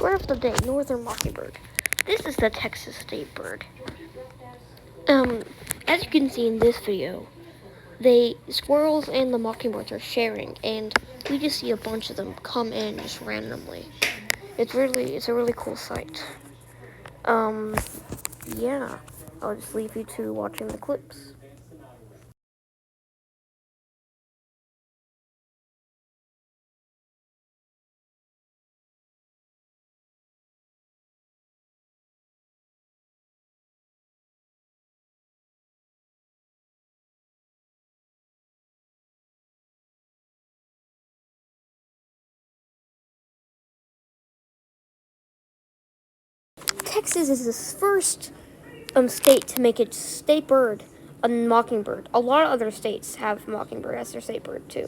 Bird of the day, northern mockingbird. This is the Texas state bird. As you can see in this video, squirrels and the mockingbirds are sharing, and we just see a bunch of them come in just randomly. It's a really cool sight. Yeah, I'll just leave you to watching the clips. Texas is the first state to make its state bird a mockingbird. A lot of other states have mockingbird as their state bird too.